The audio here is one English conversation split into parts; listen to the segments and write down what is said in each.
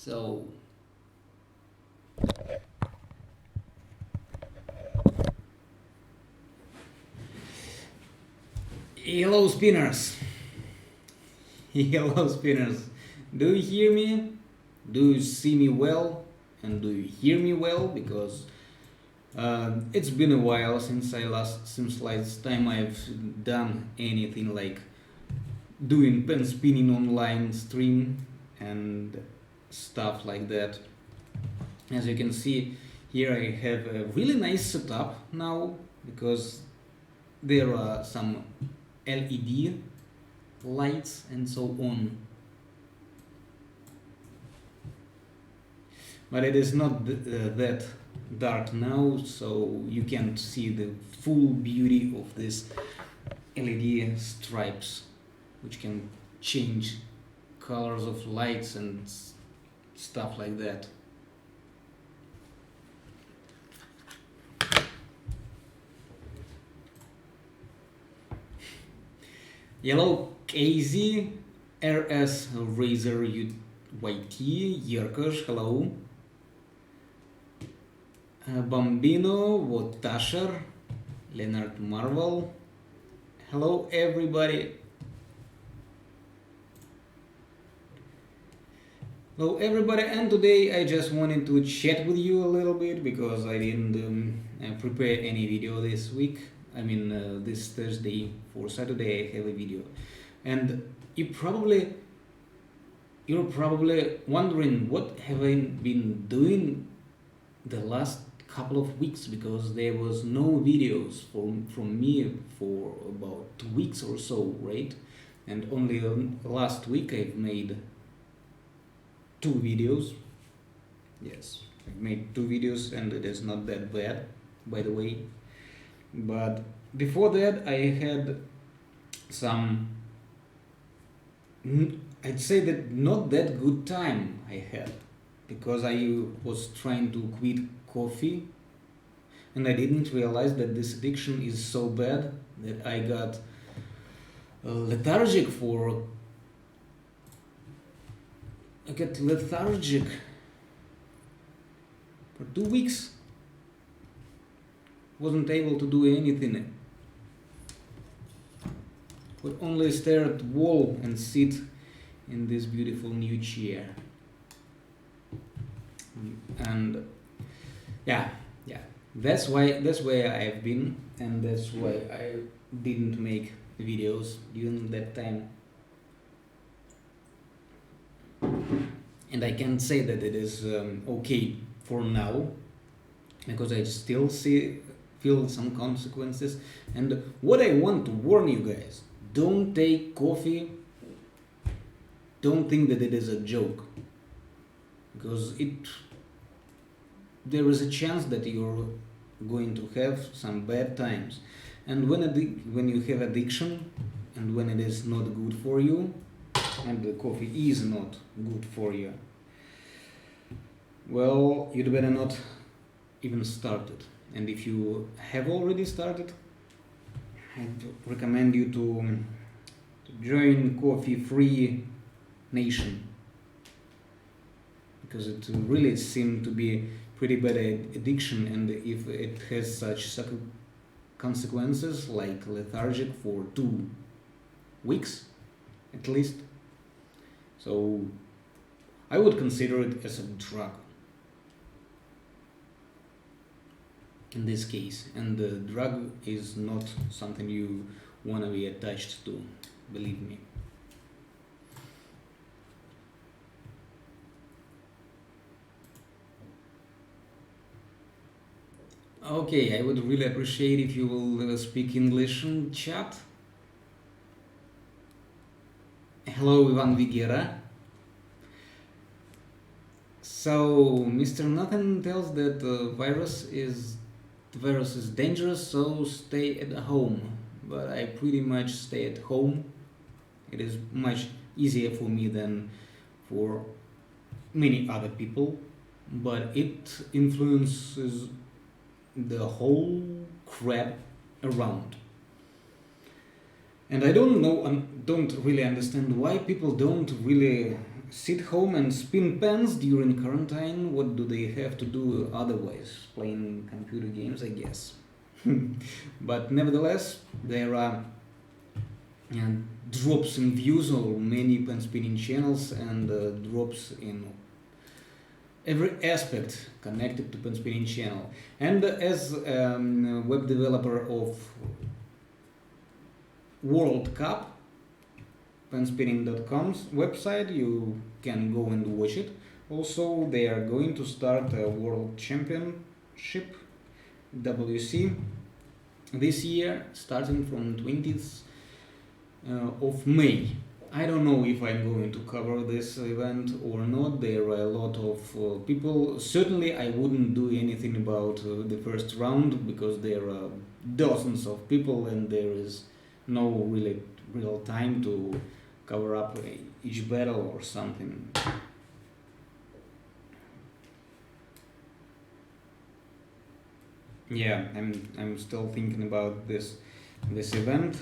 So, hello spinners. Hello spinners. Do you hear me? Do you see me well? And do you hear me well? Because it's been a while since last time I've done anything like doing pen spinning online stream and stuff like that. As you can see here, I have a really nice setup now because there are some LED lights and so on, but it is not that dark now, so you can't see the full beauty of this LED stripes, which can change colors of lights and stuff like that. Yellow KZ, RS Razor YT, Yerkush, hello. Bambino, Wotasher, Leonard Marvel, hello everybody. Hello everybody, and today I just wanted to chat with you a little bit because I didn't prepare any video this week. I mean this Thursday. For Saturday I have a video, and you're probably wondering what have I been doing the last couple of weeks, because there was no videos from me for about 2 weeks or so, right? And only last week I've made 2 videos. Yes, I've made 2 videos and it is not that bad, by the way. But before that I had some, I'd say that not that good time I had, because I was trying to quit coffee and I didn't realize that this addiction is so bad that I got lethargic for 2 weeks. Wasn't able to do anything, could only stare at the wall and sit in this beautiful new chair. And yeah, that's why I've been, and that's why I didn't make videos during that time. And I can say that it is okay for now, because I still feel some consequences. And what I want to warn you guys: don't take coffee. Don't think that it is a joke, because there is a chance that you're going to have some bad times. And when you have addiction, and when it is not good for you, and the coffee is not good for you, well, you'd better not even start it. And if you have already started, I'd recommend you to join Coffee Free Nation, because it really seemed to be pretty bad addiction, and if it has such consequences like lethargic for 2 weeks at least, so I would consider it as a drug in this case, and the drug is not something you want to be attached to, believe me. Okay, I would really appreciate if you will speak English in chat. Hello, Ivan Vigera. So, Mr. Nathan tells that the virus is dangerous, so stay at home. But I pretty much stay at home. It is much easier for me than for many other people, but it influences the whole crap around. And I don't really understand why people don't really sit home and spin pens during quarantine. What do they have to do otherwise? Playing computer games, I guess. But nevertheless, there are drops in views on many pen spinning channels and drops in every aspect connected to pen spinning channel. And as a web developer of World Cup, penspinning.com's website, you can go and watch it. Also, they are going to start a world championship, WC, this year, starting from 20th of May. I don't know if I'm going to cover this event or not. There are a lot of people. Certainly I wouldn't do anything about the first round, because there are dozens of people and there is no really real time to cover up each battle or something. Yeah, I'm still thinking about this event,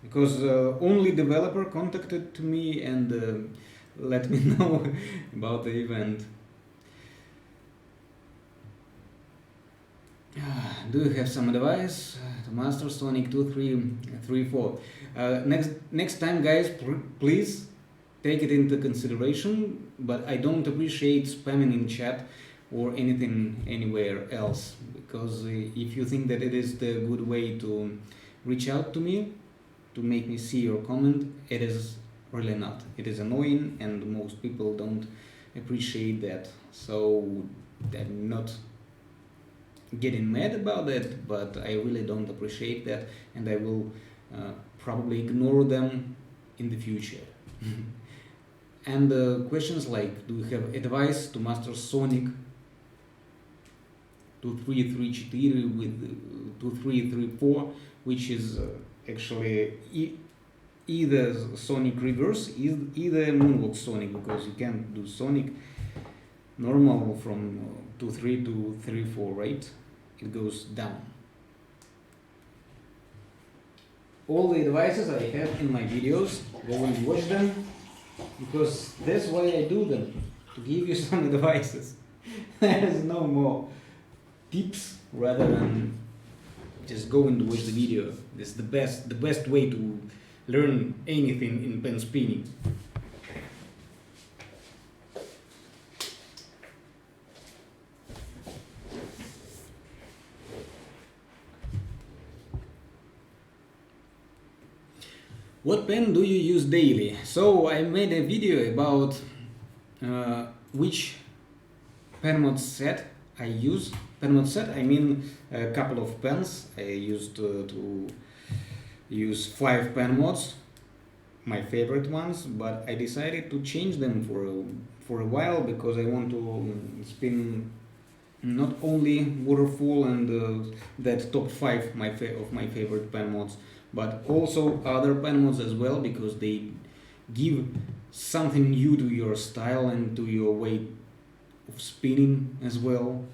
because only developer contacted to me and let me know about the event. Do you have some advice to master Sonic 2, 3, 4? Next time, guys, please take it into consideration, but I don't appreciate spamming in chat or anything anywhere else, because if you think that it is the good way to reach out to me, to make me see your comment, it is really not. It is annoying and most people don't appreciate that, so I'm not getting mad about it, but I really don't appreciate that, and I will probably ignore them in the future. And questions like, do you have advice to master Sonic 2, 3, 3, 4 with 2, 3, 3, 4, which is actually either Sonic reverse, either moonwalk Sonic, because you can't do Sonic normal from 2, 3 to 3, 4, right? It goes down. All the advices I have in my videos, go and watch them, because that's why I do them, to give you some advices. There is no more tips rather than just go and watch the video. This is the best way to learn anything in pen spinning. What pen do you use daily? So I made a video about which pen mod set I use. Pen mod set, I mean a couple of pens. I used to use 5 pen mods, my favorite ones, but I decided to change them for a while, because I want to spin not only waterfall and that top 5 of my favorite pen mods, but also other pen mods as well, because they give something new to your style and to your way of spinning as well.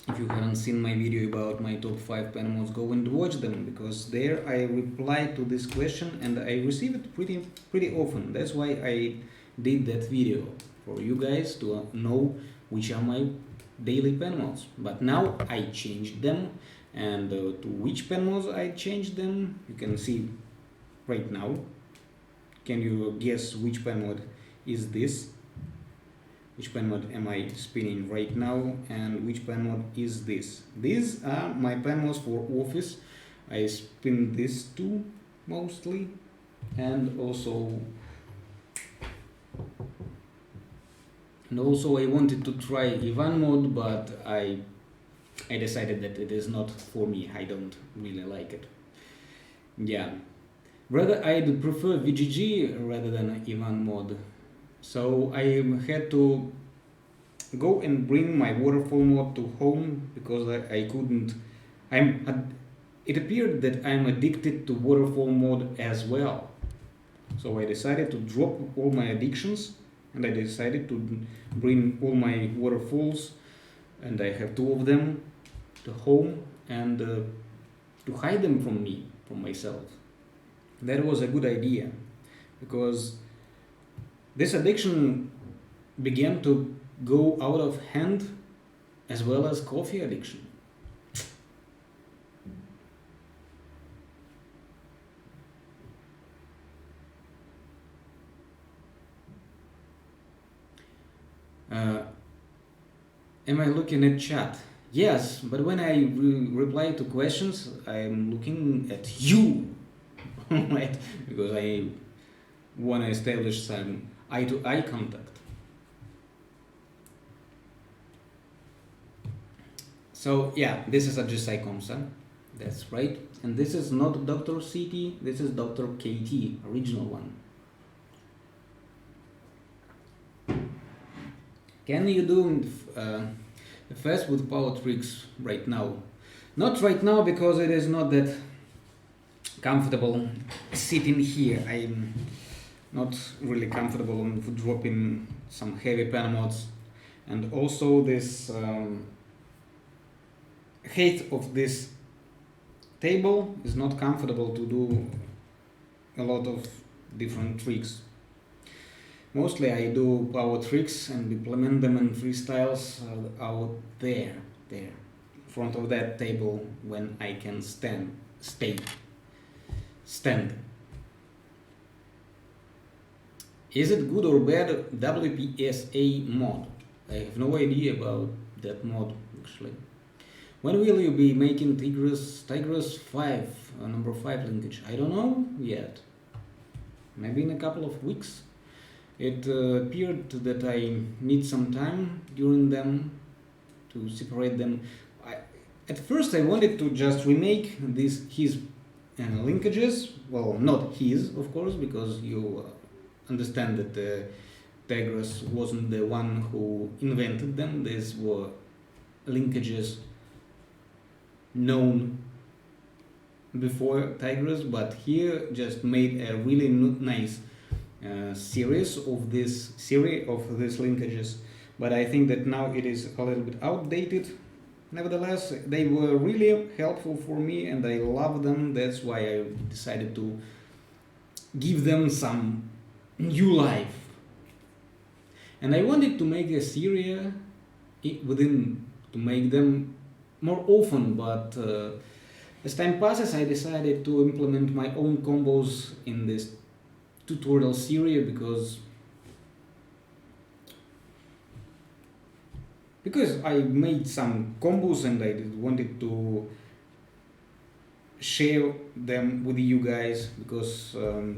If you haven't seen my video about my top 5 pen mods, go and watch them, because there I reply to this question and I receive it pretty often. That's why I did that video, for you guys to know which are my daily pen mods. But now I changed them, and to which pen mods I changed them you can see right now. Can you guess which pen mod is this? Which pen mod am I spinning right now, and which pen mod is this? These are my pen mods for office. I spin this too mostly, and also I wanted to try Ivan mode, but I decided that it is not for me. I don't really like it. Yeah, rather I'd prefer VGG rather than Ivan mode. So I had to go and bring my waterfall mode to home, because I couldn't. It appeared that I'm addicted to waterfall mode as well. So I decided to drop all my addictions, and I decided to bring all my waterfalls, and I have 2 of them, to home, and to hide them from myself. That was a good idea, because This addiction began to go out of hand as well as coffee addiction. Uh, am I looking at chat? Yes, but when I reply to questions, I'm looking at you, right? Because I want to establish some eye-to-eye contact. So yeah, this is a Psychomsa, that's right. And this is not Dr. CT, this is Dr. KT, original one. Can you do fast with power tricks right now? Not right now because it is not that comfortable sitting here. I'm not really comfortable on dropping some heavy pen mods, and also this height of this table is not comfortable to do a lot of different tricks. Mostly I do power tricks and implement them in freestyles out there, in front of that table when I can stand. Is it good or bad WPSA mod? I have no idea about that mod actually. When will you be making Tigris 5, number 5 linkage? I don't know yet. Maybe in a couple of weeks. It appeared that I need some time during them to separate them. At first I wanted to just remake his linkages. Well, not his, of course, because you understand that Tigris wasn't the one who invented them. These were linkages known before Tigris, but he just made a really nice series of these linkages. But I think that now it is a little bit outdated. Nevertheless, they were really helpful for me and I love them. That's why I decided to give them some new life. And I wanted to make a series to make them more often, but as time passes I decided to implement my own combos in this tutorial series because I made some combos and I wanted to share them with you guys, because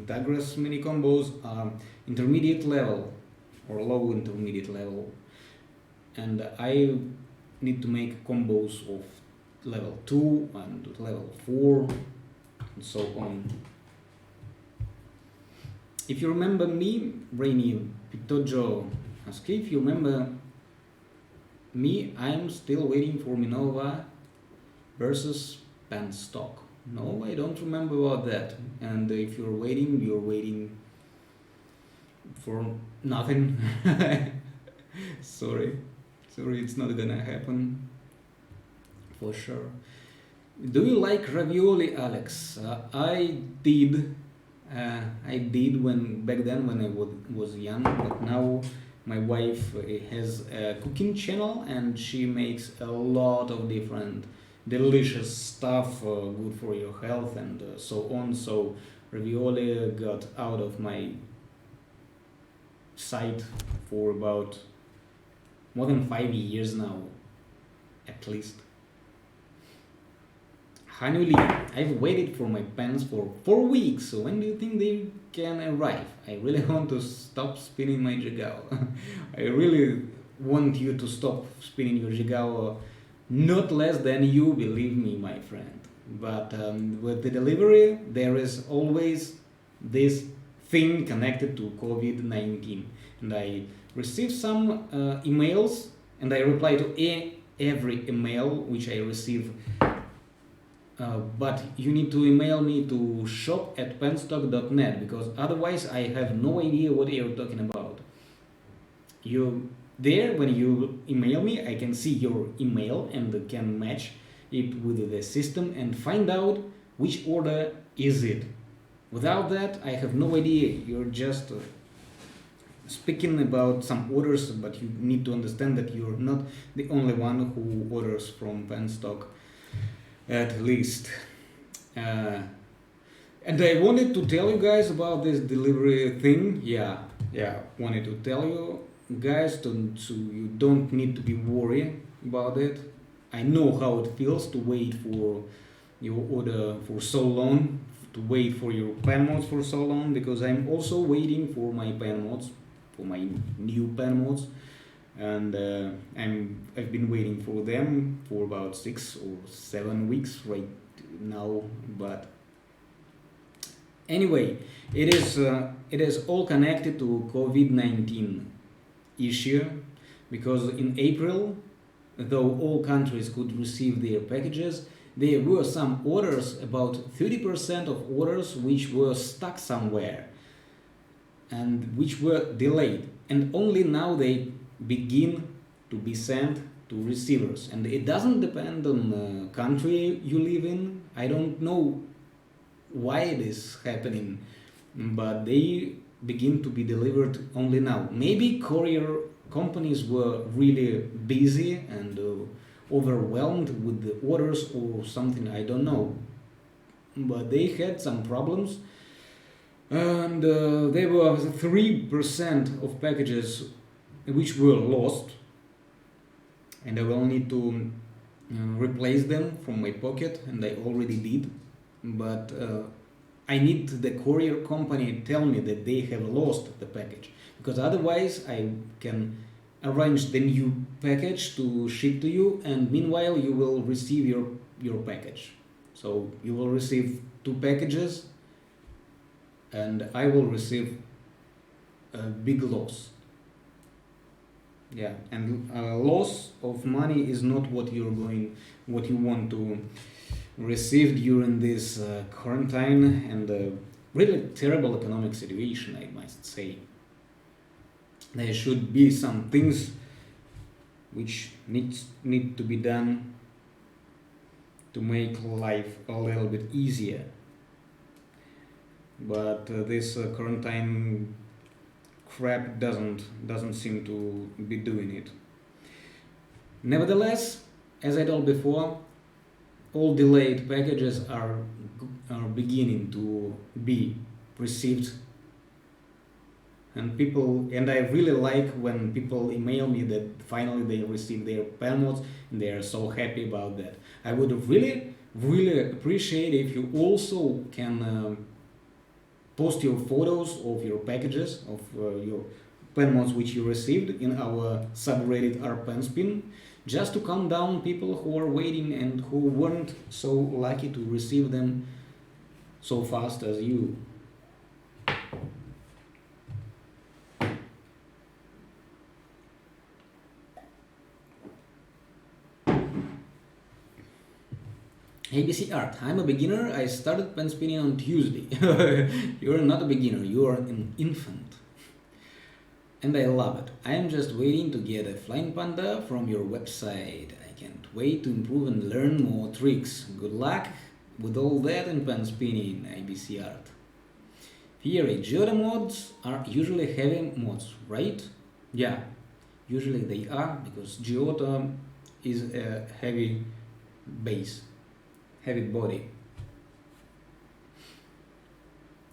Tigris mini combos are intermediate level or low intermediate level, and I need to make combos of level 2 and level 4 and so on. If you remember me, Brainy Pitojo asked, if you remember me, I'm still waiting for Minova versus penstock. No, I don't remember about that. And if you're waiting for nothing. Sorry, it's not gonna happen for sure. Do you like ravioli, Alex? I did when back then when I was young, but now my wife has a cooking channel and she makes a lot of different delicious stuff, good for your health and so on. So ravioli got out of my sight for about more than 5 years now, at least. Hanuli, I've waited for my pens for 4 weeks, so when do you think they can arrive? I really want to stop spinning my Jigao. I really want you to stop spinning your Jigao, not less than you, believe me, my friend. But with the delivery, there is always this thing connected to COVID-19. And I received some emails, and I reply to every email which I receive. But you need to email me to shop@penstock.net, because otherwise I have no idea what you're talking about. When you email me, I can see your email and can match it with the system and find out which order is it. Without that, I have no idea. You're just speaking about some orders, but you need to understand that you're not the only one who orders from penstock, at least. Uh, and I wanted to tell you guys about this delivery thing. Yeah, wanted to tell you guys so you don't need to be worried about it. I know how it feels to wait for your order for so long, to wait for your pen mods for so long, because I'm also waiting for my pen mods, for my new pen mods, and I've been waiting for them for about 6 or 7 weeks right now. But anyway, it is all connected to COVID-19 issue, because in April, though all countries could receive their packages, there were some orders, about 30% of orders, which were stuck somewhere and which were delayed, and only now they begin to be sent to receivers. And it doesn't depend on the country you live in. I don't know why it is happening, but they begin to be delivered only now. Maybe courier companies were really busy and overwhelmed with the orders or something, I don't know, but they had some problems, and there were 3% of packages which were lost, and I will need to replace them from my pocket, and I already did. But I need the courier company to tell me that they have lost the package, because otherwise I can arrange the new package to ship to you, and meanwhile you will receive your package. So you will receive 2 packages, and I will receive a big loss. Yeah, and loss of money is not what what you want to receive during this quarantine and really terrible economic situation, I must say. There should be some things which need to be done to make life a little bit easier. But this quarantine crap doesn't seem to be doing it. Nevertheless, as I told before, all delayed packages are beginning to be received, and I really like when people email me that finally they receive their pen mods and they are so happy about that. I would really appreciate if you also can post your photos of your packages, of your pen mods which you received, in our subreddit penspin, just to calm down people who are waiting and who weren't so lucky to receive them so fast as you. ABC Art, I'm a beginner. I started pen spinning on Tuesday. You're not a beginner, you are an infant. And I love it. I am just waiting to get a flying panda from your website. I can't wait to improve and learn more tricks. Good luck with all that in pen spinning, ABC Art. Here, Geoda mods are usually heavy mods, right? Yeah, usually they are, because Geoda is a heavy base, heavy body.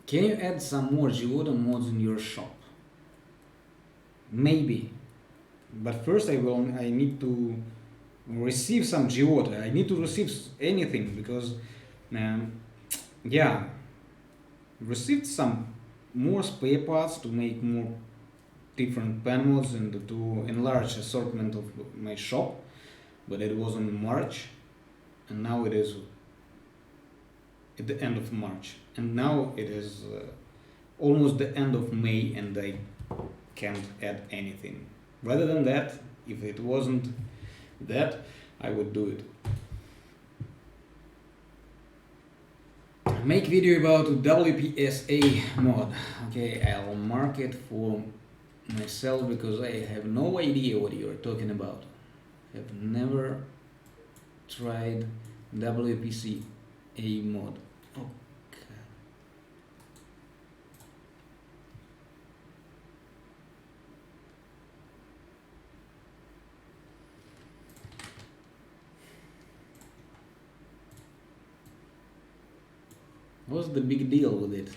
Can you add some more Geoda mods in your shop? Maybe, but first I need to receive some Geoda. I need to receive anything, because yeah, received some more spare parts to make more different pen mods and to enlarge assortment of my shop, but it was in March, and now it is at the end of March, and now it is almost the end of May, and I can't add anything. Rather than that, if it wasn't that, I would do it. Make video about WPSA mod. Okay, I'll mark it for myself, because I have no idea what you're talking about. I've never tried WPSA mod. What's the big deal with it?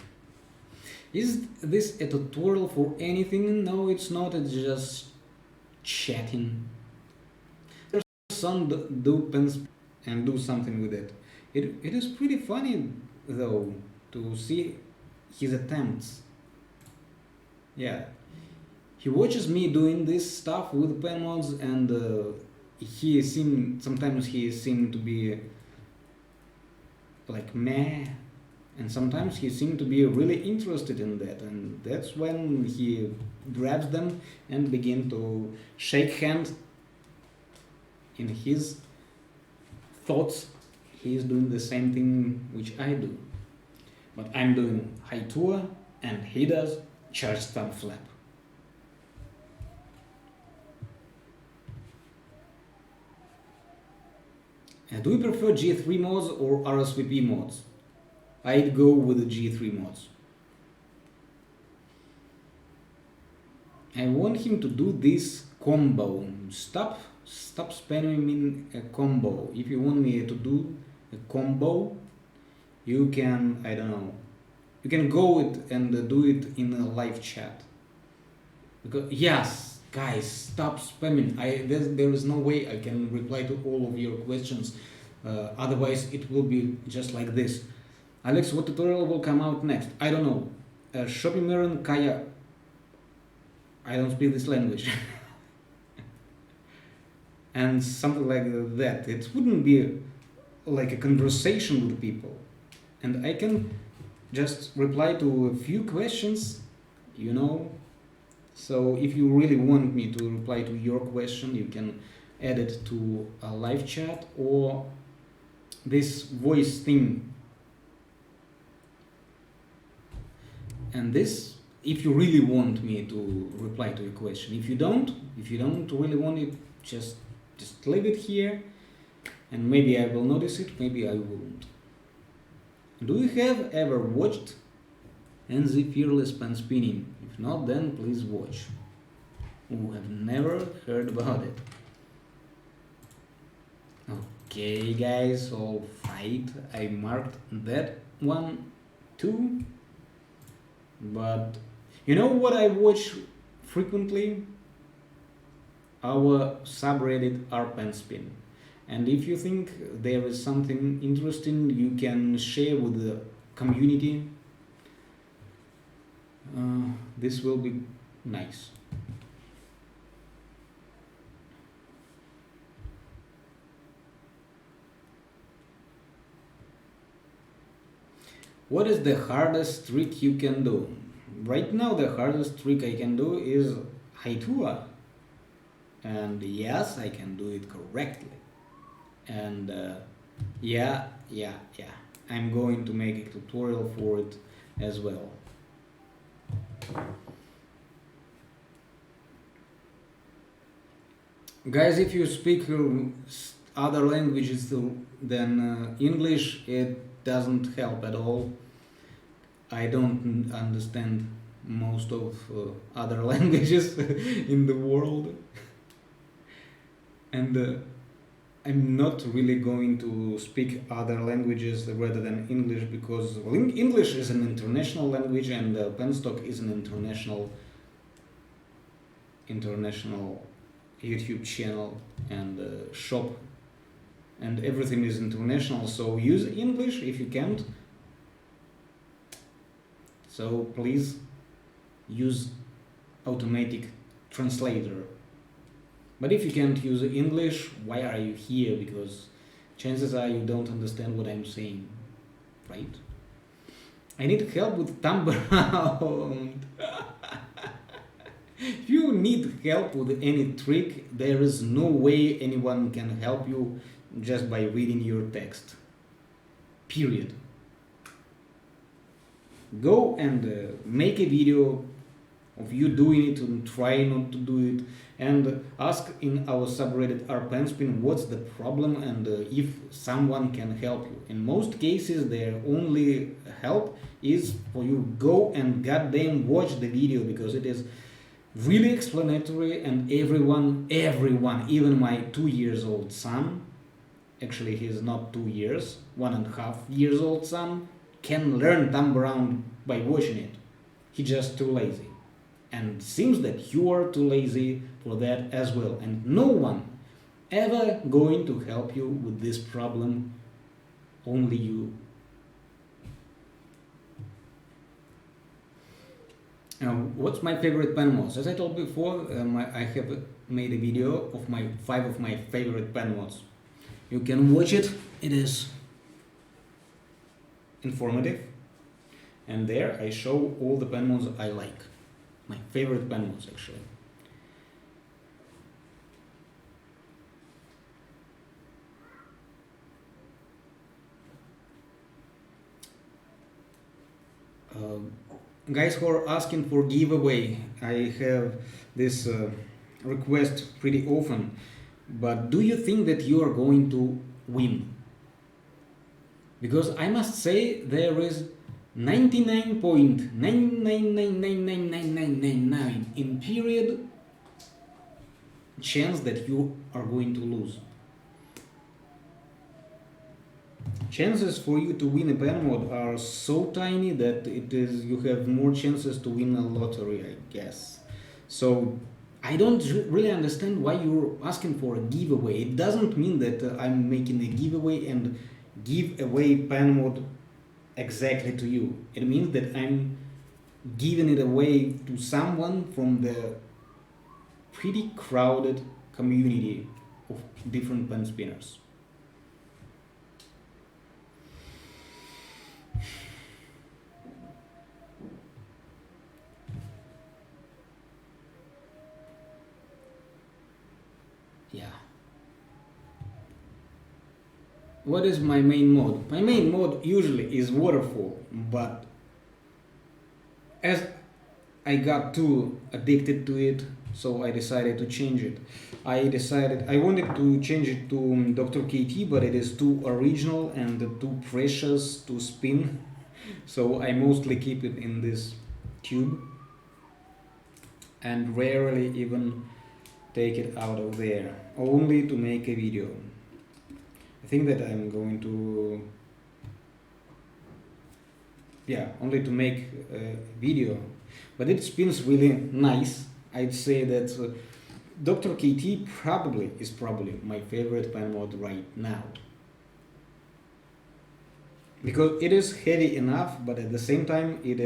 Is this a tutorial for anything? No, it's not. It's just chatting. Some do pens and do something with it. It is pretty funny though to see his attempts. Yeah, he watches me doing this stuff with pen mods, and sometimes he seemed to be like meh, and sometimes he seemed to be really interested in that, and that's when he grabs them and begin to shake hands in his thoughts. He is doing the same thing which I do, but I'm doing high tour and he does charge thumb flap. Do you prefer G3 mods or RSVP mods? I'd go with the G3 mods. I want him to do this combo. Stop spamming in a combo. If you want me to do a combo, you can, I don't know, you can go it and do it in a live chat. Because yes, guys, stop spamming. There is no way I can reply to all of your questions. Otherwise, it will be just like this. Alex, what tutorial will come out next? I don't know. Shopimeron Kaya. I don't speak this language. And something like that. It wouldn't be like a conversation with people. And I can just reply to a few questions, you know. So if you really want me to reply to your question, you can add it to a live chat or this voice thing. And this, if you really want me to reply to a question. If you don't really want it, just leave it here, and maybe I will notice it, maybe I won't. Do you have ever watched NZ Fearless Penspinning? If not, then please watch. Who have never heard about it. Okay guys, all right, I marked that one too. But you know what I watch frequently? Our subreddit penspin. And if you think there is something interesting you can share with the community, this will be nice. What is the hardest trick you can do? Right now the hardest trick I can do is Haitua. And yes, I can do it correctly. And yeah, I'm going to make a tutorial for it as well. Guys, if you speak other languages than English, it doesn't help at all. I don't understand most of other languages in the world. And I'm not really going to speak other languages rather than English, because English is an international language, and penstock is an international YouTube channel and shop, and everything is international. So use English if you can't. So please use automatic translator. But if you can't use English, why are you here? Because chances are you don't understand what I'm saying, right? I need help with thumb around. If you need help with any trick, there is no way anyone can help you just by reading your text. Period. Go and make a video of you doing it and try not to do it, and ask in our subreddit penspin what's the problem and if someone can help you. In most cases their only help is for you go and goddamn watch the video, because it is really explanatory, and everyone, even my 2-year-old son, actually he's not 2 years, 1.5 years old son, can learn thumb around by watching it. He's just too lazy. And seems that you are too lazy for that as well. And no one ever going to help you with this problem, only you. What's my favorite pen mods? As I told before, I have made a video of my 5 of my favorite pen mods. You can watch it. It is informative, and there I show all the pen mods I like. My favorite pen mods, actually. Guys who are asking for giveaway, I have this request pretty often, but do you think that you are going to win? Because I must say there is 99.999999999 in period chance that you are going to lose. Chances for you to win a pen mod are so tiny that you have more chances to win a lottery, I guess. So I don't really understand why you're asking for a giveaway. It doesn't mean that I'm making a giveaway and give away pen mod exactly to you. It means that I'm giving it away to someone from the pretty crowded community of different pen spinners. Yeah. What is my main mode? My main mode usually is waterfall, but as I got too addicted to it, so I decided to change it. I wanted to change it to Dr. KT, but it is too original and too precious to spin, so I mostly keep it in this tube and rarely even take it out of there, only to make a video. I think that I'm going to, only to make a video, but it spins really nice. I'd say that Dr. KT is probably my favorite pen mod right now, because it is heavy enough, but at the same time it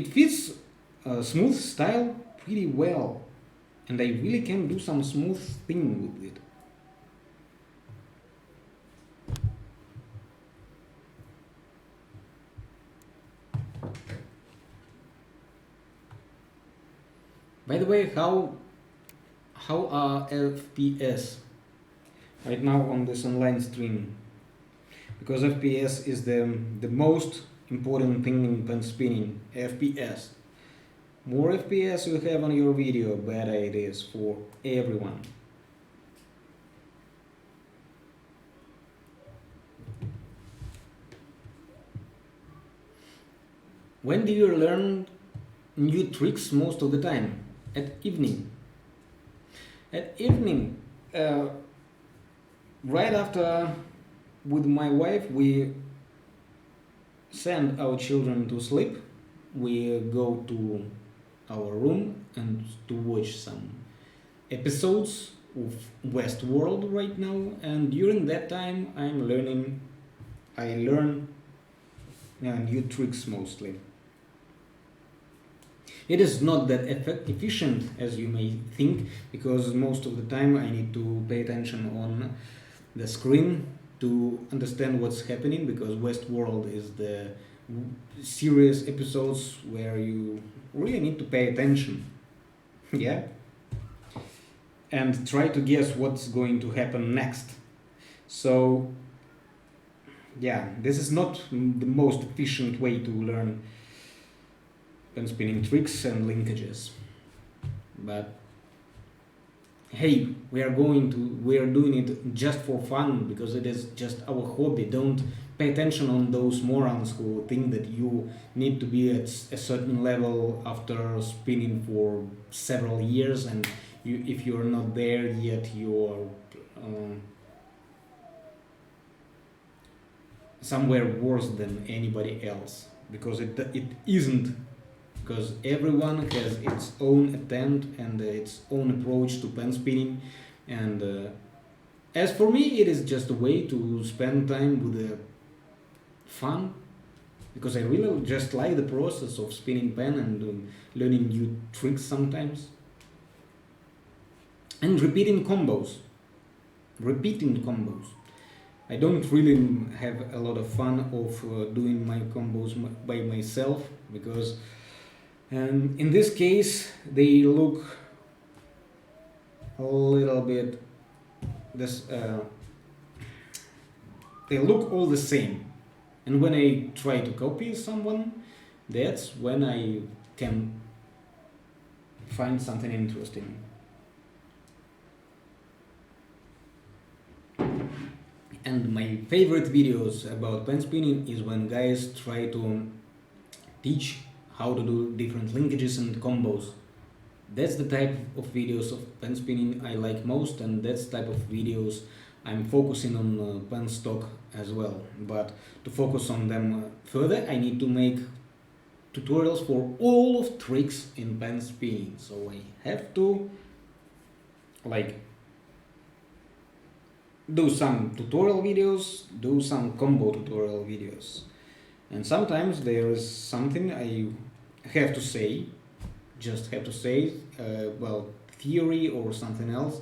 fits smooth style pretty well, and I really can do some smooth thing with it. By the way, how are FPS right now on this online stream? Because FPS is the most important thing in pen spinning. FPS. More FPS you have on your video, better it is for everyone. When do you learn new tricks most of the time? At evening. At evening, right after with my wife we send our children to sleep. We go to our room and to watch some episodes of Westworld right now, and during that time I learn new tricks mostly. It is not that efficient as you may think, because most of the time I need to pay attention on the screen to understand what's happening, because Westworld is the serious episodes where you really need to pay attention. Yeah, and try to guess what's going to happen next. So this is not the most efficient way to learn pen spinning tricks and linkages, but hey, we are doing it just for fun, because it is just our hobby. Don't pay attention on those morons who think that you need to be at a certain level after spinning for several years, and if you're not there yet, you're somewhere worse than anybody else, because it isn't, because everyone has its own attempt and its own approach to pen spinning. And as for me, it is just a way to spend time with fun, because I really just like the process of spinning pen and learning new tricks sometimes, and repeating combos. I don't really have a lot of fun of doing my combos by myself, because in this case they look a little bit this they look all the same, and when I try to copy someone, that's when I can find something interesting. And my favorite videos about pen spinning is when guys try to teach how to do different linkages and combos. That's the type of videos of pen spinning I like most, and that's the type of videos I'm focusing on penstock as well. But to focus on them further, I need to make tutorials for all of tricks in pen spinning. So I have to like do some tutorial videos, do some combo tutorial videos. And sometimes there is something I have to say, just have to say, well, theory or something else,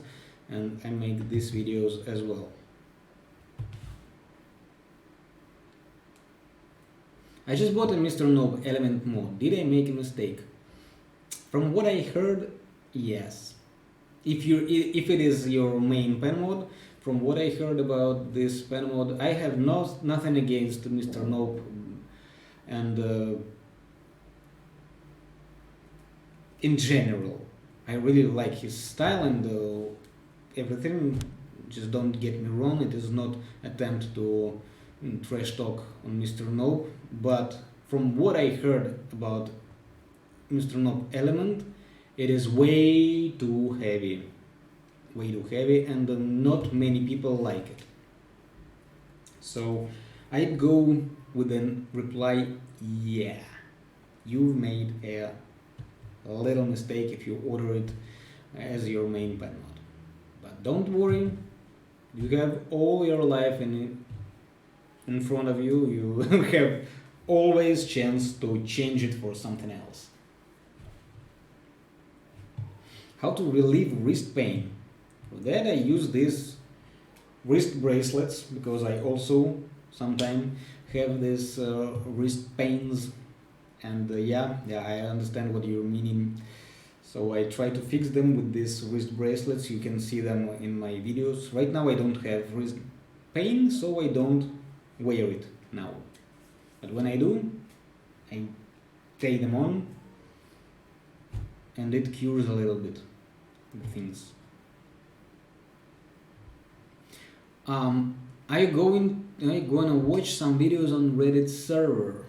and I make these videos as well. I just bought a Mr. Noob element mod. Did I make a mistake? From what I heard, yes. If it is your main pen mod, from what I heard about this pen mod, I have nothing against Mr. Noob, and in general, I really like his style and everything. Just don't get me wrong, it is not attempt to trash talk on Mr. Noob, but from what I heard about Mr. Noob element, it is way too heavy, and not many people like it. So I'd go with a reply, yeah, you've made a little mistake if you order it as your main pen mod. But don't worry, you have all your life in front of you. You have always chance to change it for something else. How to relieve wrist pain? For that I use these wrist bracelets, because I also sometimes have these wrist pains, and yeah, I understand what you're meaning. So I try to fix them with these wrist bracelets. You can see them in my videos. Right now I don't have wrist pain, so I don't wear it now. But when I do, I take them on, and it cures a little bit the things. I gonna watch some videos on Reddit server.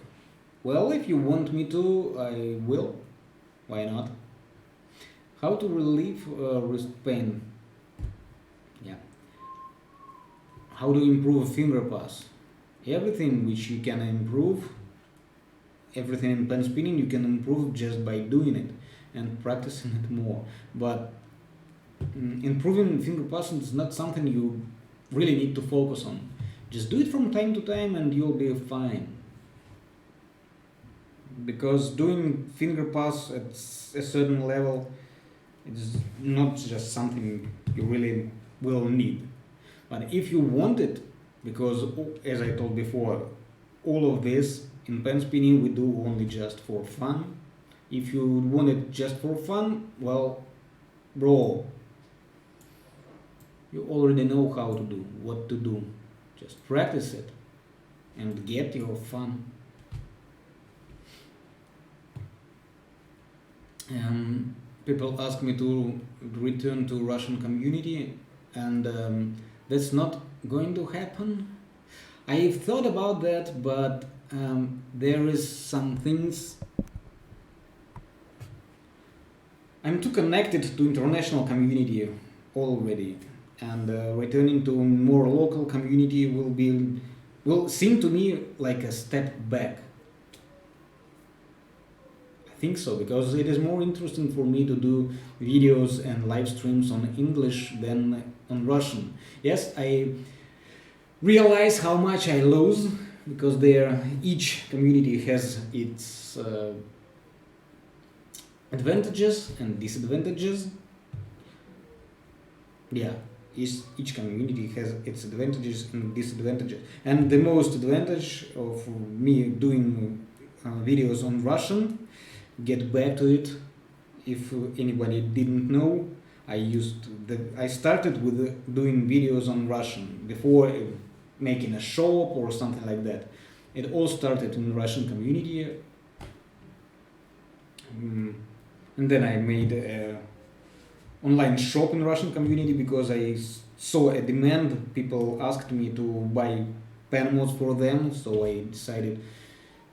Well, if you want me to, I will. Why not? How to relieve wrist pain? Yeah. How to improve finger pass? Everything which you can improve, everything in pen spinning you can improve just by doing it and practicing it more. But improving finger passing is not something you really need to focus on. Just do it from time to time and you'll be fine. Because doing finger pass at a certain level is not just something you really will need. But if you want it, because as I told before, all of this in pen spinning we do only just for fun. If you want it just for fun, well, bro, you already know how to do, what to do. Just practice it and get your fun. People ask me to return to Russian community, and that's not going to happen. I've thought about that, but there is some things. I'm too connected to international community already, and returning to more local community will be will seem to me like a step back. I think so, because it is more interesting for me to do videos and live streams on English than on Russian. Yes, I realize how much I lose because each community has its advantages and disadvantages. Yeah, each community has its advantages and disadvantages. And the most advantage of me doing videos on Russian, get back to it. If anybody didn't know, I started with doing videos on Russian before making a shop or something like that. It all started in the Russian community. And then I made a online shop in Russian community because I saw a demand. People asked me to buy pen mods for them, so I decided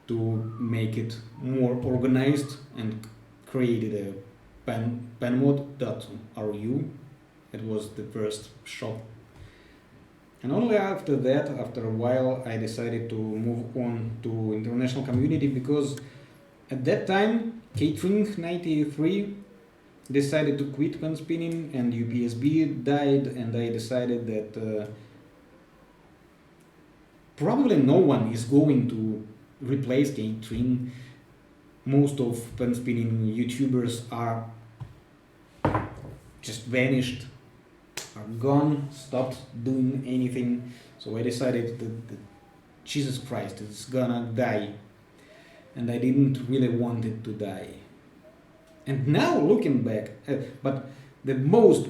to make it more organized and created a penmod.ru. It was the first shop. And only after that, after a while, I decided to move on to international community because at that time, Catering 93 decided to quit pen spinning and UPSB died, and I decided that probably no one is going to replace catering. Most of pen spinning YouTubers are just vanished, are gone, stopped doing anything. So I decided that Jesus Christ, it's gonna die. And I didn't really want it to die. And now looking back, but the most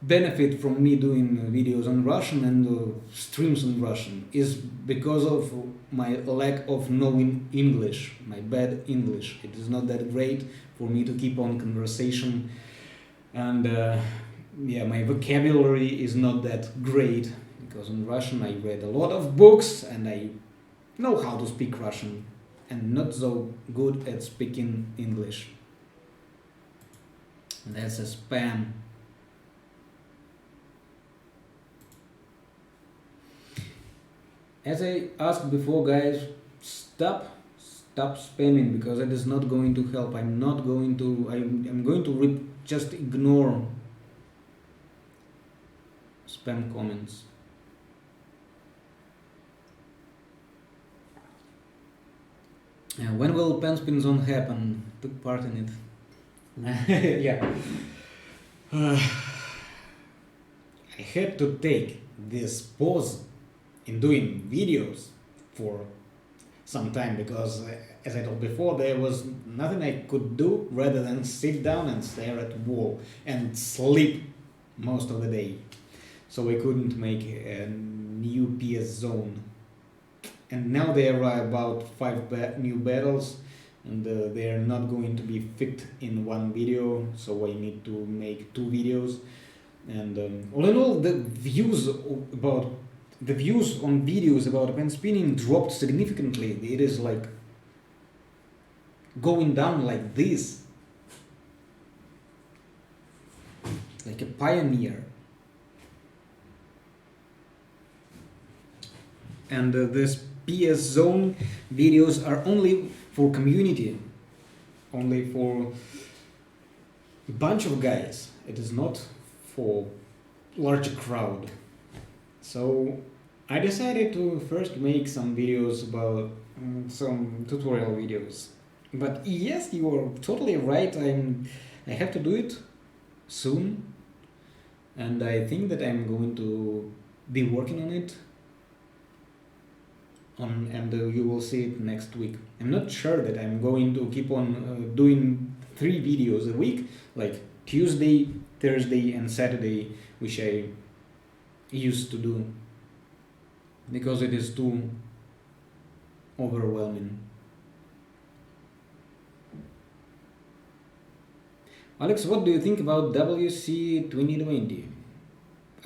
benefit from me doing videos on Russian and streams in Russian is because of my lack of knowing English, my bad English. It is not that great for me to keep on conversation, and my vocabulary is not that great because in Russian I read a lot of books and I know how to speak Russian and not so good at speaking English. And that's a spam. As I asked before, guys, stop spamming because it is not going to help. I'm going to just ignore spam comments. When will penspin zone happen? Took part in it. Yeah. I had to take this pause in doing videos for some time because, as I told before, there was nothing I could do rather than sit down and stare at the wall and sleep most of the day. So I couldn't make a new PS zone. And now there are about 5 new battles, and they are not going to be fit in one video, so I need to make 2 videos. And all in all, the views on videos about pen spinning dropped significantly. It is like going down like this, like a pioneer. And this PS zone videos are only for community, only for a bunch of guys. It is not for larger crowd. So I decided to first make some videos about some tutorial videos. But yes, you are totally right. I have to do it soon, and I think that I'm going to be working on it. And you will see it next week. I'm not sure that I'm going to keep on doing 3 videos a week, like Tuesday, Thursday, and Saturday, which I used to do, because it is too overwhelming. Alex, what do you think about WC 2020?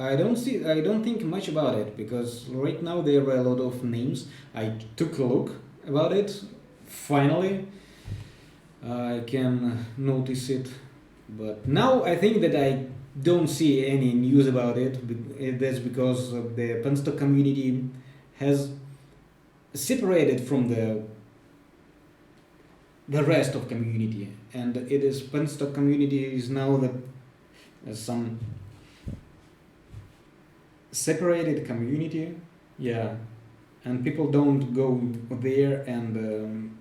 I don't think much about it because right now there are a lot of names. I took a look about it. Finally, I can notice it, but now I think that I don't see any news about it. That's because the penstock community has separated from the rest of community, and it is penstock community is now some separated community, yeah, and people don't go there, and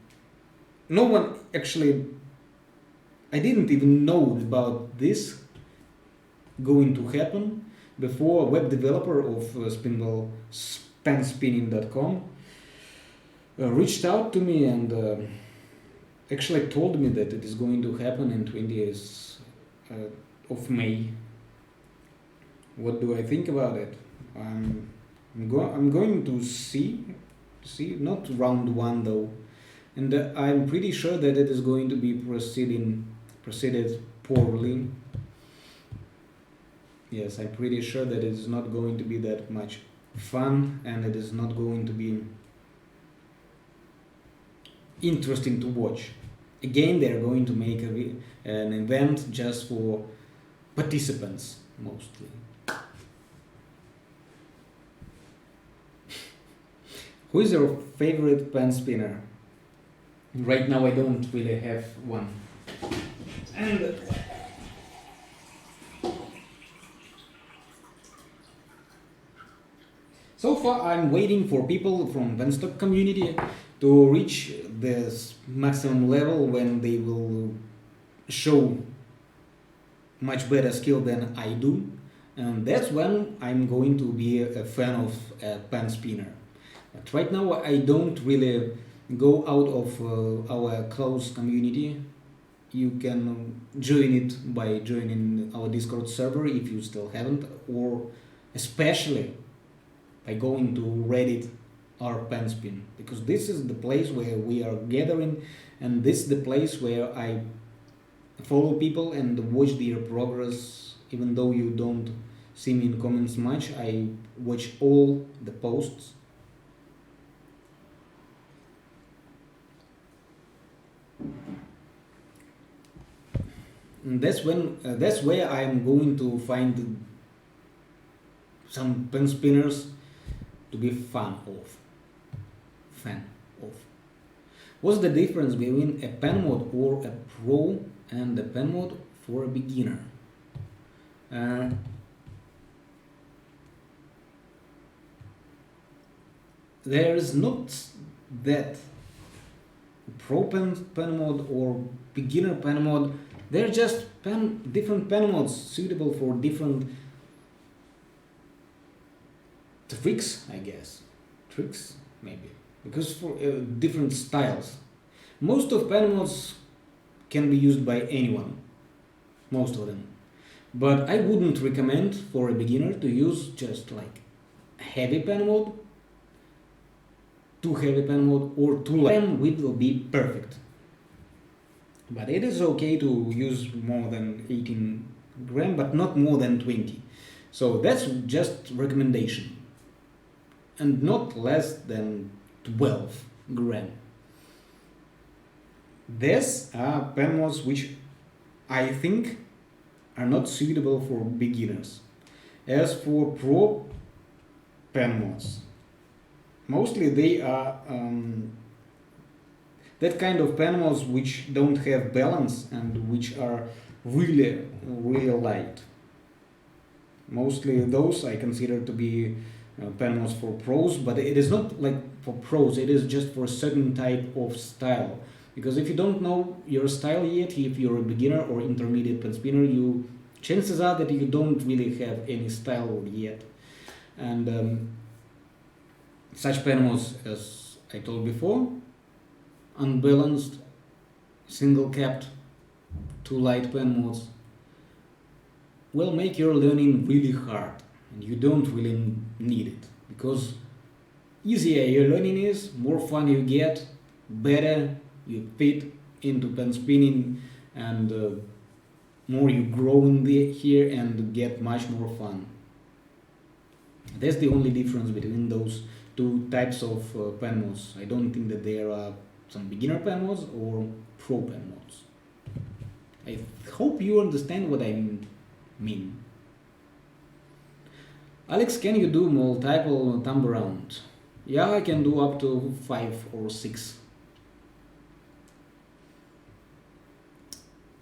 no one actually. I didn't even know about this going to happen before a web developer of Spinwell penspinning.com reached out to me and actually told me that it is going to happen in 20th of May. What do I think about it? I'm going to see not round one though, and I'm pretty sure that it is going to be proceeded poorly. Yes, I'm pretty sure that it is not going to be that much fun, and it is not going to be interesting to watch. Again, they're going to make an event just for participants mostly. Who is your favorite pen spinner? Right now I don't really have one. And so far I'm waiting for people from penstock community to reach this maximum level when they will show much better skill than I do, and that's when I'm going to be a fan of a pen spinner. But right now I don't really go out of our close community. You can join it by joining our Discord server if you still haven't, or especially by going to Reddit or Penspin, because this is the place where we are gathering, and this is the place where I follow people and watch their progress. Even though you don't see me in comments much, I watch all the posts. And that's where I'm going to find some pen spinners to be fan of. What's the difference between a pen mod or a pro and a pen mod for a beginner? There is not that pro pen mod or beginner pen mod. They're just different pen mods suitable for different tricks, I guess. Tricks, maybe. Because for different styles. Most of pen mods can be used by anyone. Most of them. But I wouldn't recommend for a beginner to use just like a heavy pen mod, too heavy pen mod, or too light. Pen width will be perfect. But it is okay to use more than 18 gram, but not more than 20. So that's just recommendation. And not less than 12 gram. These are pen mods which I think are not suitable for beginners. As for pro pen mods, mostly they are that kind of pen mods which don't have balance and which are really light. Mostly those I consider to be pen mods for pros, but it is not like for pros, it is just for a certain type of style. Because if you don't know your style yet, if you're a beginner or intermediate pen spinner, chances are that you don't really have any style yet. And such pen mods, as I told before, unbalanced, single capped, too light pen mods will make your learning really hard, and you don't really need it, because easier your learning is, more fun you get, better you fit into pen spinning, and more you grow in here and get much more fun. That's the only difference between those two types of pen mods. I don't think that there are some beginner pen mods or pro pen mods. I hope you understand what I mean. Alex, can you do multiple thumb around? Yeah, I can do up to 5 or 6.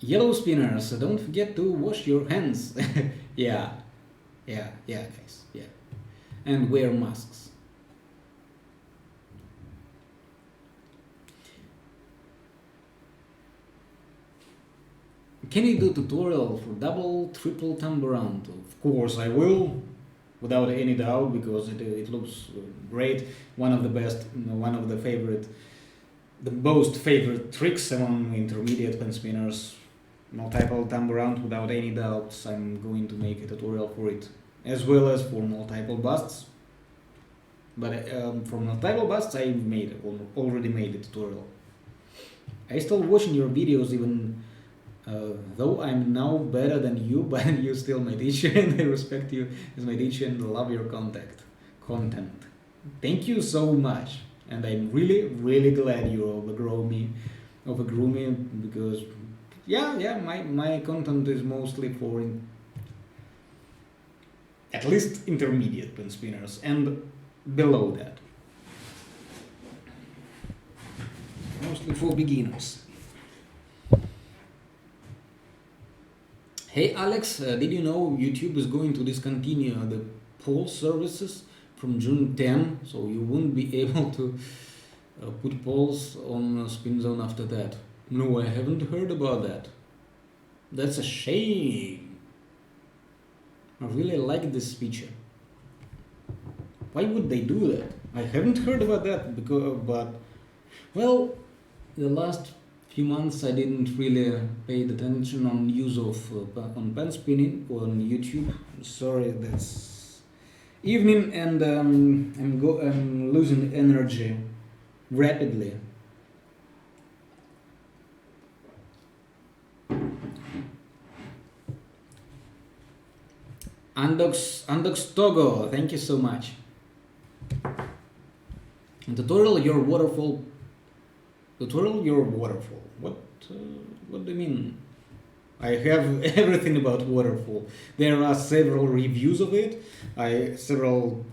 Yellow spinners, don't forget to wash your hands. Yeah, yeah, guys, yeah. And wear masks. Can you do tutorial for double, triple thumb around? Of course I will, without any doubt, because it looks great. One of the best, one of the favorite, the most favorite tricks among intermediate pen spinners. Multiple thumb around, without any doubts. I'm going to make a tutorial for it, as well as for multiple busts. But for multiple busts, I already made a tutorial. I still watching your videos even. Though I'm now better than you, but you still my teacher, and I respect you as my teacher and love your content. Thank you so much, and I'm really glad you overgrew me, because yeah, my content is mostly for at least intermediate pen spinners and below that, mostly for beginners. Hey Alex, did you know YouTube is going to discontinue the poll services from June 10, so you won't be able to put polls on Spin Zone after that? No, I haven't heard about that. That's a shame. I really like this feature. Why would they do that? I haven't heard about that, but well, the last few months I didn't really pay attention on use of on pen spinning on YouTube. Sorry, that's evening, and I'm losing energy rapidly. Andox Togo, thank you so much. Tutorial your waterfall. What do you mean? I have everything about waterfall. There are several reviews of it. Several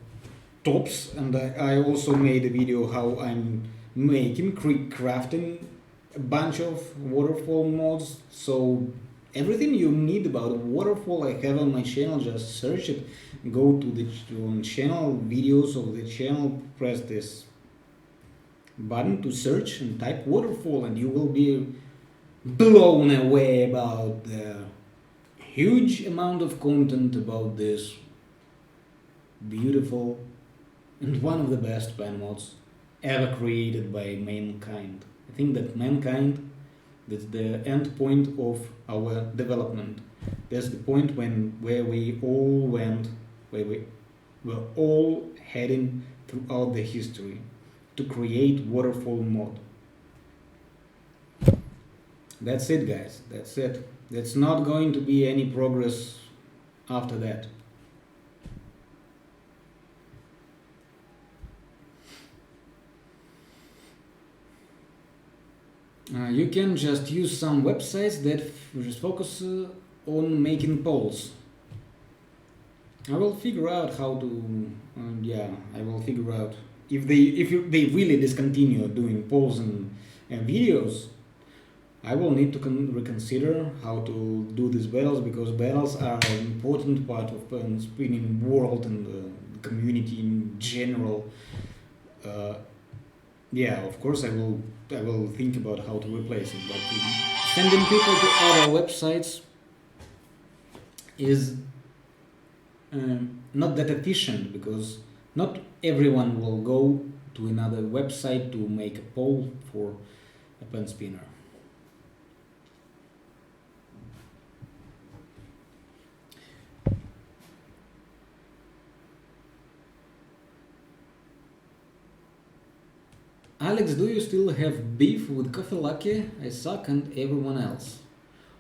tops, and I also made a video how I'm crafting a bunch of waterfall mods. So everything you need about waterfall I have on my channel. Just search it. Go to the channel videos of the channel. Press this button to search and type waterfall, and you will be blown away about the huge amount of content about this beautiful and one of the best pen mods ever created by mankind. I think that mankind, that's the end point of our development. That's the point where we all went, where we were all heading throughout the history to create waterfall mod. That's it, guys. That's it. There's not going to be any progress after that. You can just use some websites that just focus on making polls. I will figure out how to. I will figure out if they really discontinue doing polls and videos. I will need to reconsider how to do these battles, because battles are an important part of pen spinning world and the community in general. Of course I will think about how to replace it, but sending people to other websites is not that efficient, because not everyone will go to another website to make a poll for a pen spinner. Alex, do you still have beef with Coffee Lucky? I suck and everyone else.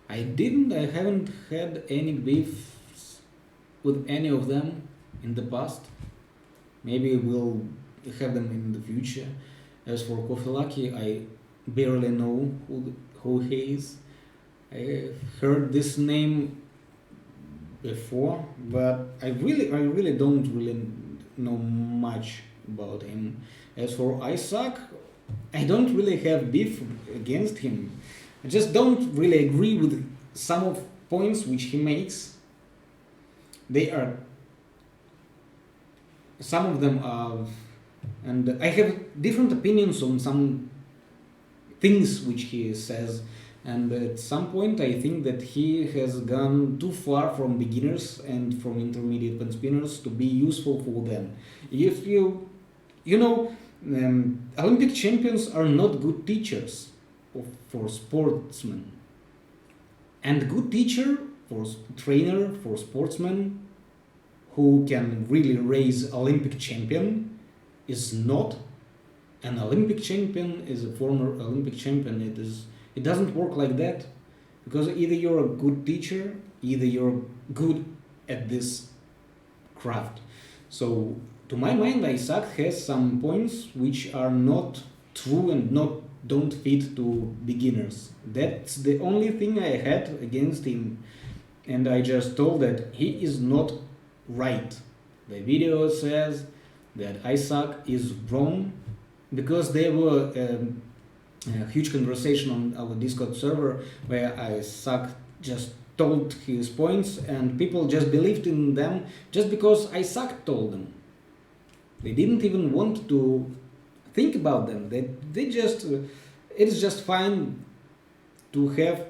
I haven't had any beef with any of them in the past. Maybe we'll have them in the future. As for Coffee Lucky, I barely know who he is. I heard this name before, but I really don't really know much about him. As for Isaac, I don't really have beef against him. I just don't really agree with some of points which he makes. They are, some of them are, and I have different opinions on some things which he says, and at some point I think that he has gone too far from beginners and from intermediate pen spinners to be useful for them. If you know, Olympic champions are not good teachers for sportsmen, and good teacher for trainer for sportsmen who can really raise Olympic champion is not an Olympic champion, is a former Olympic champion. It doesn't work like that, because either you're a good teacher, either you're good at this craft. So to my mind, Isaac has some points which are not true and don't fit to beginners. That's the only thing I had against him, and I just told that he is not right. The video says that Isaac is wrong, because there were a huge conversation on our Discord server where Isaac just told his points and people just believed in them just because Isaac told them. They didn't even want to think about them. They just, it is just fine to have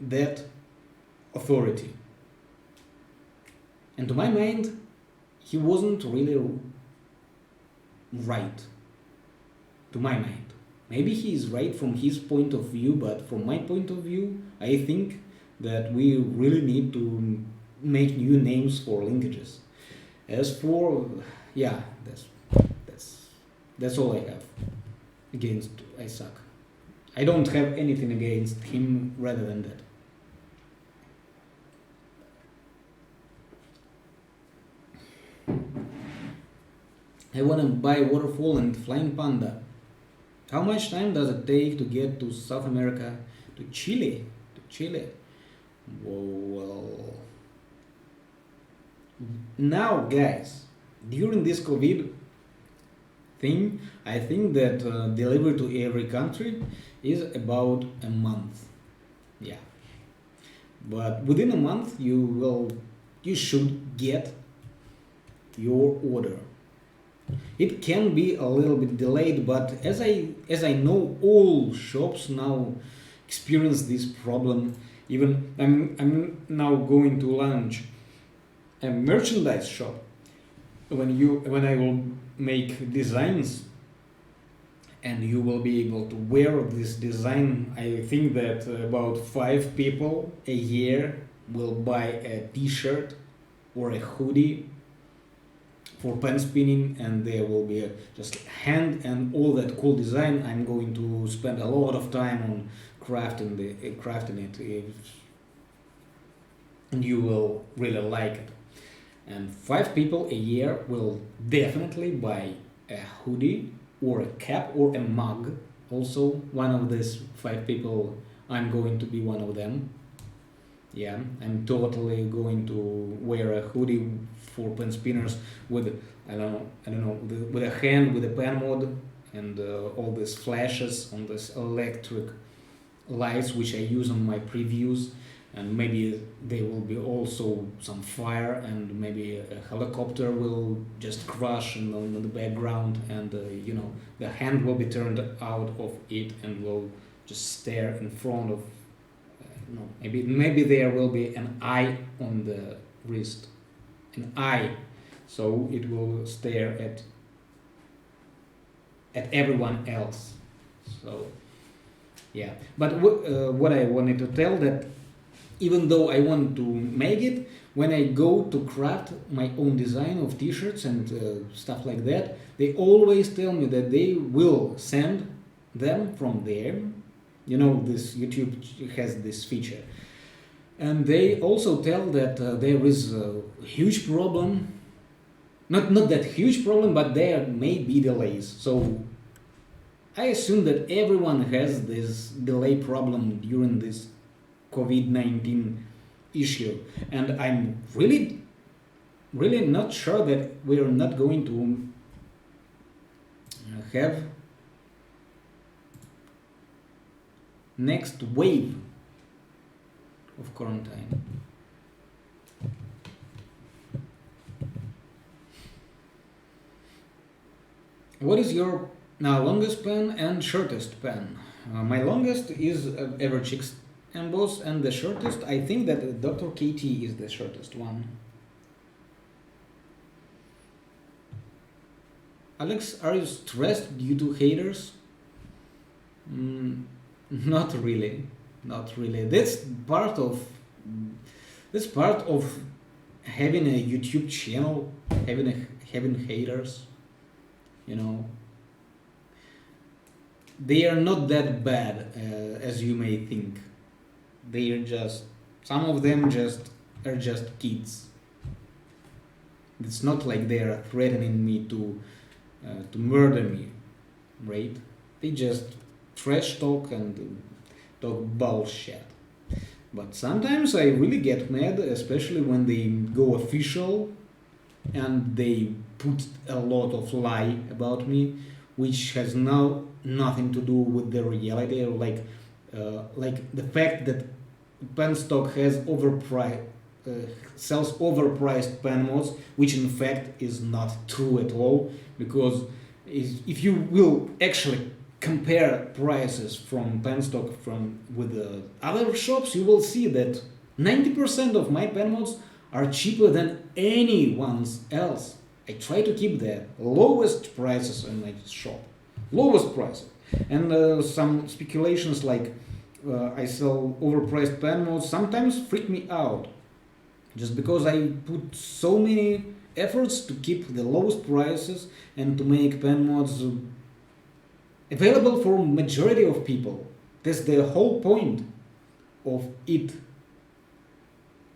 that authority. And to my mind, he wasn't really right. To my mind. Maybe he is right from his point of view, but from my point of view, I think that we really need to make new names for linkages. As for, yeah, that's all I have against Isaac. I don't have anything against him rather than that. I want to buy waterfall and flying panda. How much time does it take to get to South America, to Chile? Well, now guys, during this COVID thing, I think that delivery to every country is about a month. Yeah. But within a month you should get your order. It can be a little bit delayed, but as I know, all shops now experience this problem. Even I'm now going to launch a merchandise shop. When I will make designs and you will be able to wear this design, I think that about 5 people a year will buy a t-shirt or a hoodie for pen spinning, and there will be just hand and all that cool design. I'm going to spend a lot of time on crafting it, and you will really like it. And 5 people a year will definitely buy a hoodie or a cap or a mug. Also, one of these 5 people, I'm going to be one of them. Yeah, I'm totally going to wear a hoodie for pen spinners with, I don't know, with a hand, with a pen mod, and all these flashes on this electric lights which I use on my previews, and maybe there will be also some fire, and maybe a helicopter will just crash in the background, and the hand will be turned out of it and will just stare in front of. Maybe there will be an eye on the wrist, an eye, so it will stare at everyone else. So yeah, but what I wanted to tell, that even though I want to make it, when I go to craft my own design of t-shirts and stuff like that, they always tell me that they will send them from there. This YouTube has this feature, and they also tell that there is a huge problem, not that huge problem, but there may be delays. So I assume that everyone has this delay problem during this COVID-19 issue, and I'm really not sure that we're not going to have next wave of quarantine. What is your longest pen and shortest pen? My longest is Everchicks emboss, and the shortest, I think that Dr. KT is the shortest one. Alex, are you stressed due to haters? Not really, not really. That's part of having a YouTube channel, having haters. You know, they are not that bad as you may think. They are just, some of them are just kids. It's not like they are threatening me to murder me, right? They just trash talk and talk bullshit. But sometimes I really get mad, especially when they go official and they put a lot of lie about me, which has now nothing to do with the reality, or like the fact that penstock has sells overpriced pen mods, which in fact is not true at all, because if you will actually compare prices from penstock with the other shops, you will see that 90% of my pen mods are cheaper than anyone's else. I try to keep the lowest prices in my shop, lowest prices, and some speculations like I sell overpriced pen mods sometimes freak me out, just because I put so many efforts to keep the lowest prices and to make pen mods available for majority of people. That's the whole point of it,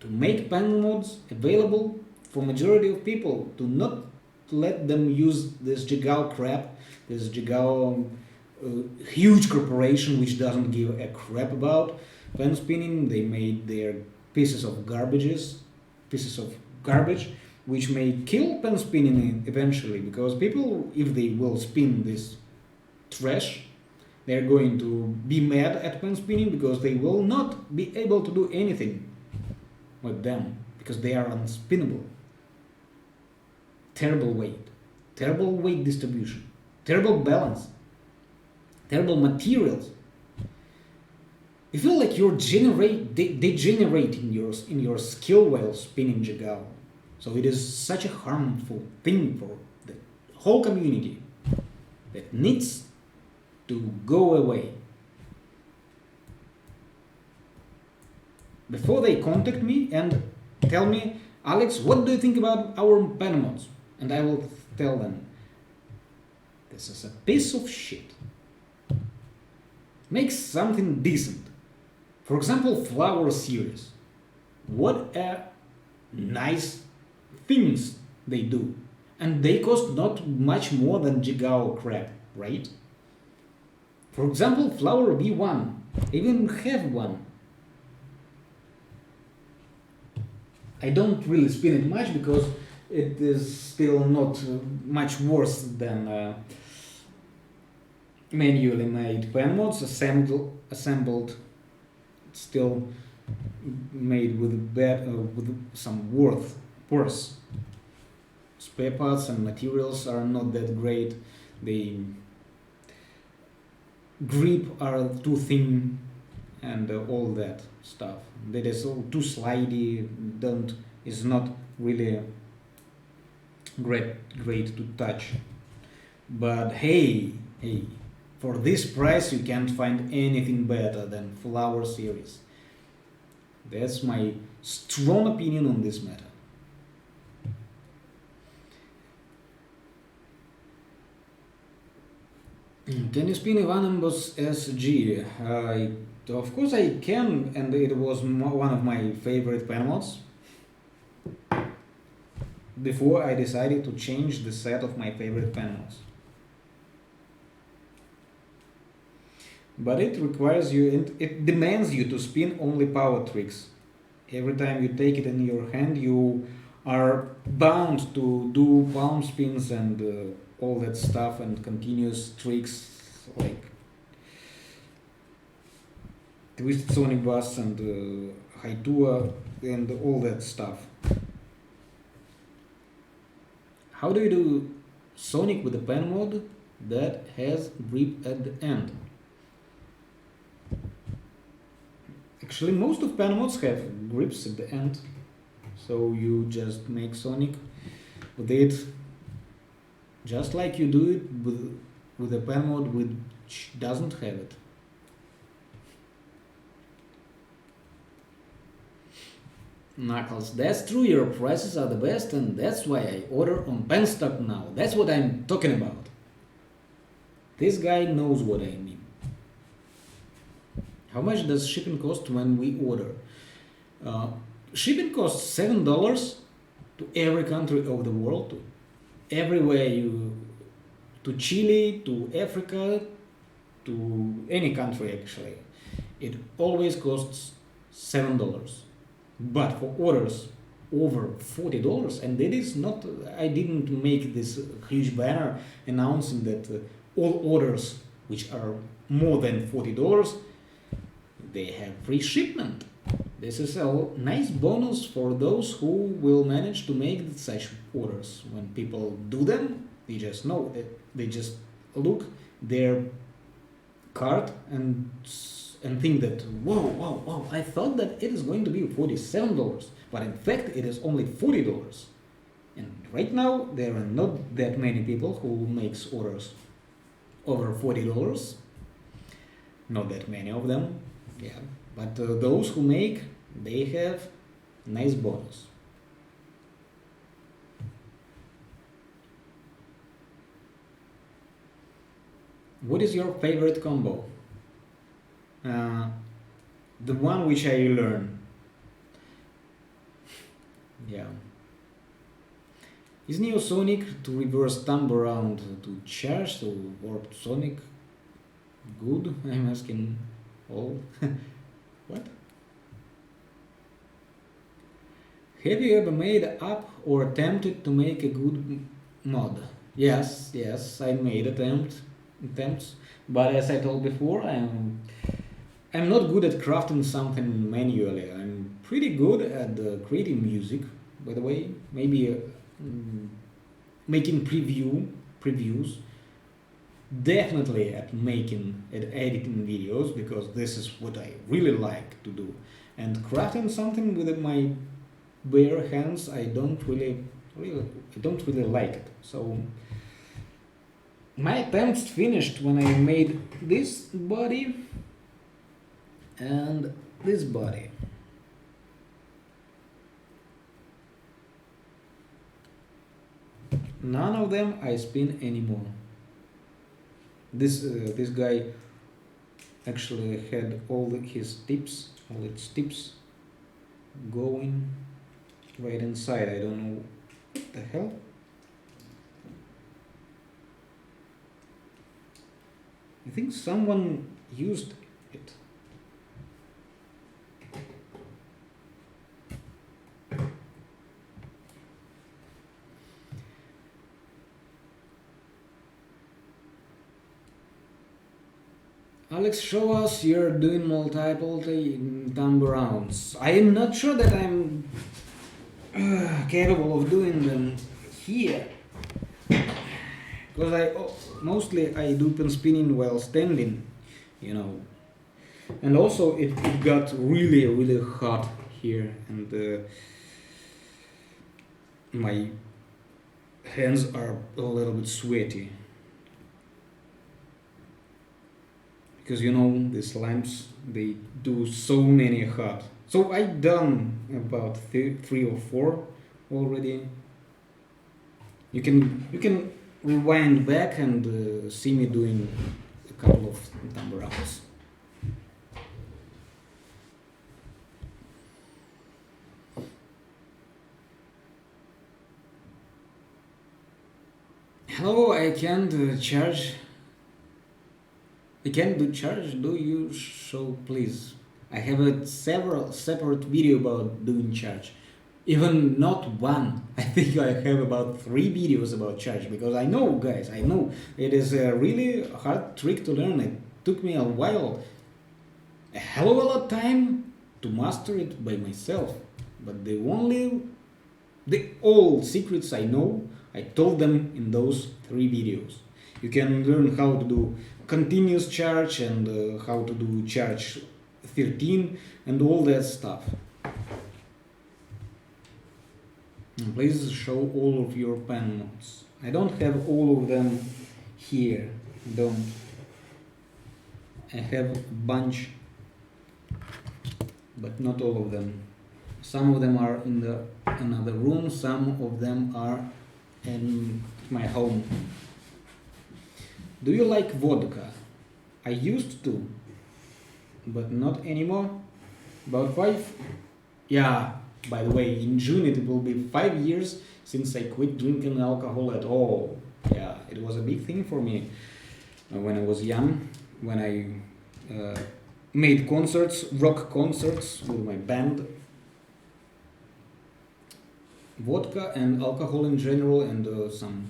to make pen mods available for majority of people, to not let them use this Jigao crap, this Jigao huge corporation which doesn't give a crap about pen spinning. They made their pieces of garbage, which may kill pen spinning eventually, because people, if they will spin this trash, they're going to be mad at pen spinning because they will not be able to do anything with them because they are unspinnable. Terrible weight distribution, terrible balance, terrible materials. You feel like you're degenerating in your skill while spinning Jigao. So it is such a harmful thing for the whole community that needs to go away. Before they contact me and tell me, Alex, what do you think about our pen mods? And I will tell them, this is a piece of shit. Make something decent. For example, flower series. What a nice things they do. And they cost not much more than Jigao crap, right? For example, flower B1. I even have one. I don't really spin it much because it is still not much worse than manually made pen mods, assembled, still made with some worse. Spare parts and materials are not that great. The grip are too thin and all that stuff. That is all too slidey. Is not really great to touch. But hey, for this price you can't find anything better than flower series. That's my strong opinion on this matter. Can you spin Ivan Emboss SG? Of course I can, and it was one of my favorite pen mods. Before I decided to change the set of my favorite pen mods. But it requires you, it demands you to spin only power tricks. Every time you take it in your hand, you are bound to do palm spins and all that stuff and continuous tricks like Twisted Sonic Bass and High Tour and all that stuff. How do you do Sonic with a pen mod that has grip at the end? Actually, most of pen mods have grips at the end, so you just make Sonic with it just like you do it with a pen mod which doesn't have it. Knuckles, that's true, your prices are the best and that's why I order on penstock now. That's what I'm talking about. This guy knows what I mean. How much does shipping cost when we order? Shipping costs $7 to every country of the world, to everywhere to Chile, to Africa, to any country actually. It always costs $7. But for orders over $40, and it is not, I didn't make this huge banner announcing that all orders which are more than $40, they have free shipment. This is a nice bonus for those who will manage to make such orders. When people do them, they just know that they just look their cart and think that wow, I thought that it is going to be $47, but in fact it is only $40. And right now there are not that many people who makes orders over $40. Not that many of them, yeah. But those who make, they have nice bonus. What is your favorite combo? The one which I learned. Yeah. Is Neo Sonic to reverse thumb around to charge to warp Sonic good? I'm asking all. What? Have you ever made up or attempted to make a good mod? Yes, I made attempts, but as I told before, I'm not good at crafting something manually. I'm pretty good at creating music, by the way. Maybe making previews. Definitely at editing videos, because this is what I really like to do. And crafting something with my bare hands, I don't really like it. So my attempts finished when I made this body and this body. None of them I spin anymore. This guy actually had all its tips going right inside. I don't know what the hell. I think someone used it. Alex, show us you're doing multiple thumb rounds. I am not sure that I'm capable of doing them here, because mostly I do pen spinning while standing, and also it got really hot here, and my hands are a little bit sweaty. Because these lamps, they do so many hot. So I've done about three or four already. You can rewind back and see me doing a couple of thumb rounds. Hello, I can't charge. I can do charge, do you show please? I have a separate video about doing charge. Even not one. I think I have about 3 videos about charge, because I know, guys, I know it is a really hard trick to learn. It took me a while, a hell of a lot of time to master it by myself. But the all secrets I know, I told them in those 3 videos. You can learn how to do continuous charge and how to do charge 13 and all that stuff. And please show all of your pen notes. I don't have all of them here. Don't. I have a bunch, but not all of them. Some of them are in the another room. Some of them are in my home. Do you like vodka? I used to, but not anymore. About 5. Yeah. By the way, in June it will be 5 years since I quit drinking alcohol at all. Yeah, it was a big thing for me when I was young, when I made concerts, rock concerts with my band. Vodka and alcohol in general and some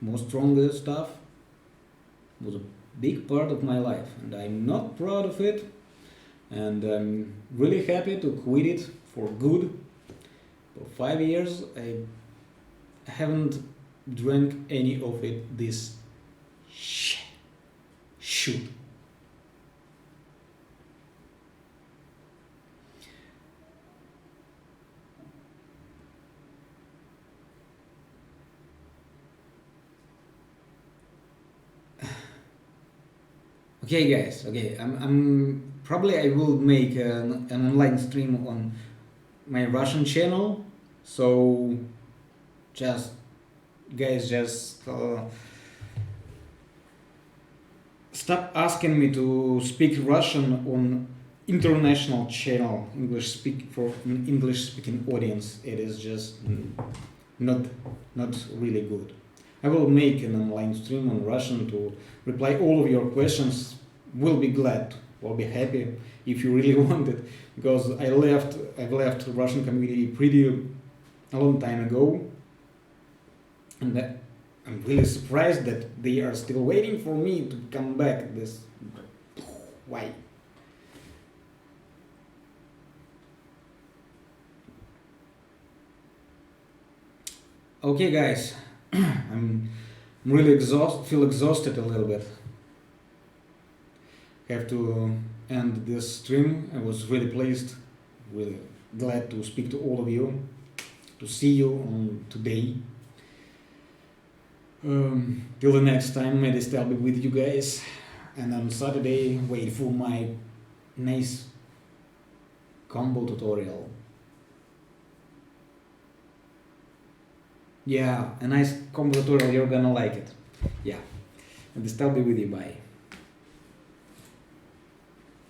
more stronger stuff was a big part of my life, and I'm not proud of it, and I'm really happy to quit it for good. For 5 years I haven't drank any of it. This shoot. Okay, guys. Okay, I'm probably I will make an online stream on my Russian channel. So, just guys, just stop asking me to speak Russian on international channel, English speaking audience. It is just not really good. I will make an online stream on Russian to reply all of your questions. Will be glad, will be happy if you really want it, because I've left the Russian community pretty a long time ago, and I'm really surprised that they are still waiting for me to come back. Why? Okay, guys, I'm really feel exhausted a little bit. Have to end this stream. I was really pleased, really glad to speak to all of you, to see you on today. Till the next time, may this be with you guys, and on Saturday wait for my nice combo tutorial. Yeah, a nice combo tutorial, you're gonna like it. Yeah, and this be with you, bye.